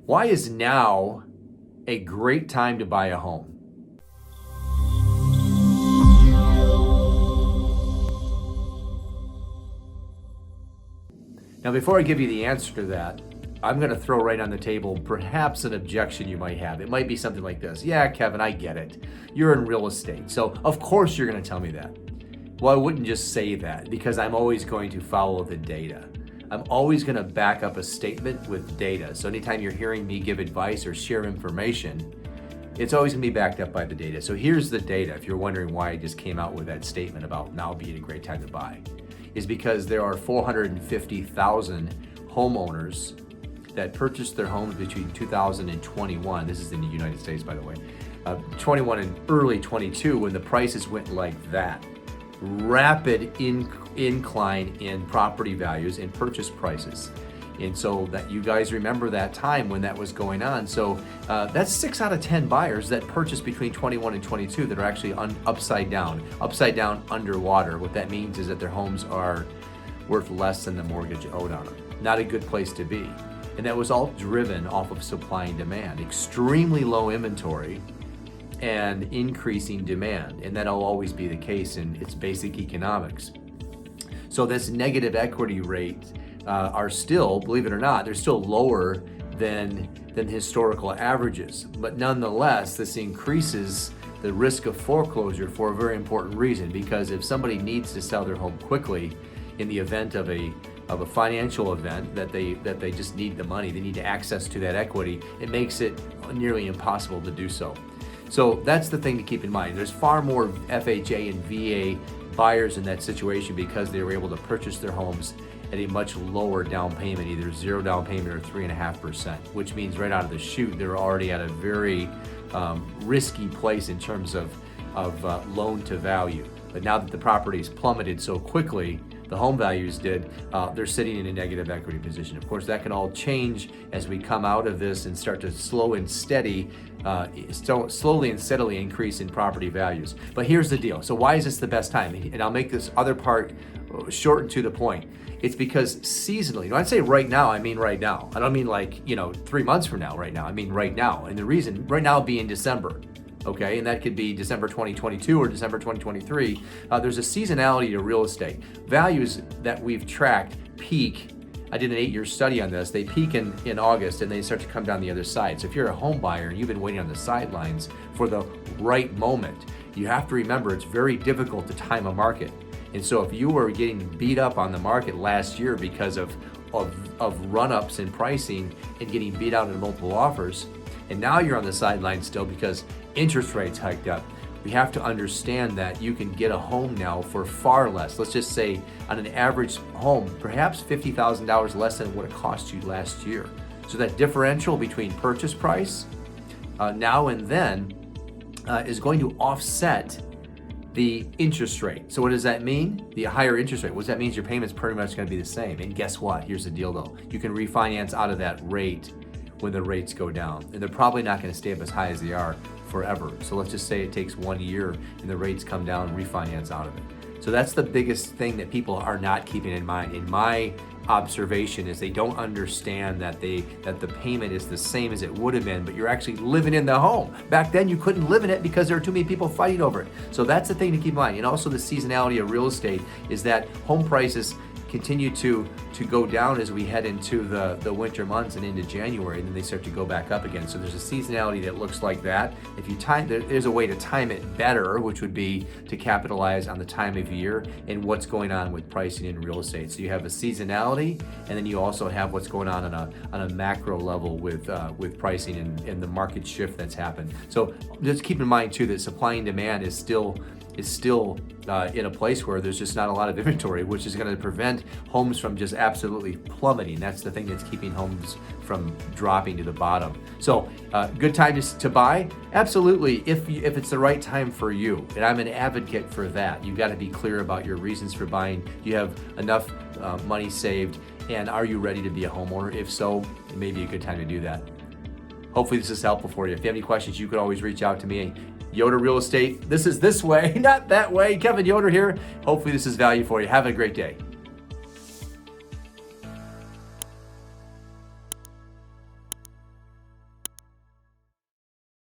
Why is now a great time to buy a home? Now, before I give you the answer to that, I'm going to throw right on the table perhaps an objection you might have. It might be something like this. Yeah, Kevin, I get it. You're in real estate, so of course you're going to tell me that. Well, I wouldn't just say that, because I'm always going to follow the data. I'm always going to back up a statement with data. So anytime you're hearing me give advice or share information, it's always going to be backed up by the data. So here's the data, if you're wondering why I just came out with that statement about now being a great time to buy, is because there are 450,000 homeowners that purchased their homes between 2021, this is in the United States, by the way, 21 and early 22, when the prices went like that. Rapid incline in property values and purchase prices. And so that you guys remember that time when that was going on. So that's 6 out of 10 buyers that purchased between 21 and 22 that are actually upside down underwater. What that means is that their homes are worth less than the mortgage owed on them. Not a good place to be. And that was all driven off of supply and demand, extremely low inventory and increasing demand. And that'll always be the case in its basic economics. So this negative equity rate are still, believe it or not, they're still lower than historical averages. But nonetheless, this increases the risk of foreclosure for a very important reason, because if somebody needs to sell their home quickly in the event of a financial event that they just need the money, they need access to that equity, it makes it nearly impossible to do so. So that's the thing to keep in mind. There's far more FHA and VA buyers in that situation because they were able to purchase their homes at a much lower down payment, either 0 down payment or 3.5%, which means right out of the chute, they're already at a very risky place in terms of loan to value. But now that the property's plummeted so quickly, the home values did, they're sitting in a negative equity position. Of course, that can all change as we come out of this and start to slowly and steadily increase in property values. But here's the deal. So why is this the best time? And I'll make this other part short and to the point. It's because seasonally, when I say right now, I mean right now. I don't mean 3 months from now, right now. I mean right now. And the reason, right now being December. Okay, and that could be December 2022 or December 2023. There's a seasonality to real estate. Values that we've tracked peak. I did an 8-year study on this. They peak in August and they start to come down the other side. So if you're a home buyer and you've been waiting on the sidelines for the right moment, you have to remember it's very difficult to time a market. And so if you were getting beat up on the market last year because of run-ups in pricing and getting beat out in multiple offers, and now you're on the sidelines still because interest rates hiked up, we have to understand that you can get a home now for far less. Let's just say on an average home, perhaps $50,000 less than what it cost you last year. So that differential between purchase price now and then is going to offset the interest rate. So what does that mean? The higher interest rate. What that means, your payment's pretty much going to be the same. And guess what? Here's the deal though. You can refinance out of that rate when the rates go down. And they're probably not going to stay up as high as they are forever. So let's just say it takes 1 year and the rates come down, refinance out of it. So that's the biggest thing that people are not keeping in mind. In my observation is they don't understand that the payment is the same as it would have been, but you're actually living in the home. Back then you couldn't live in it because there were too many people fighting over it. So that's the thing to keep in mind. And also the seasonality of real estate is that home prices continue to go down as we head into the winter months and into January, and then they start to go back up again. So there's a seasonality that looks like that. If you time, there's a way to time it better, which would be to capitalize on the time of year and what's going on with pricing in real estate. So you have a seasonality, and then you also have what's going on a macro level with pricing and the market shift that's happened. So just keep in mind too that supply and demand is still in a place where there's just not a lot of inventory, which is going to prevent homes from just absolutely plummeting. That's the thing that's keeping homes from dropping to the bottom. So good time to buy? Absolutely, if it's the right time for you. And I'm an advocate for that. You've got to be clear about your reasons for buying. Do you have enough money saved? And are you ready to be a homeowner? If so, it may be a good time to do that. Hopefully this is helpful for you. If you have any questions, you could always reach out to me. Yoder Real Estate. This is this way, not that way. Kevin Yoder here. Hopefully this is value for you. Have a great day.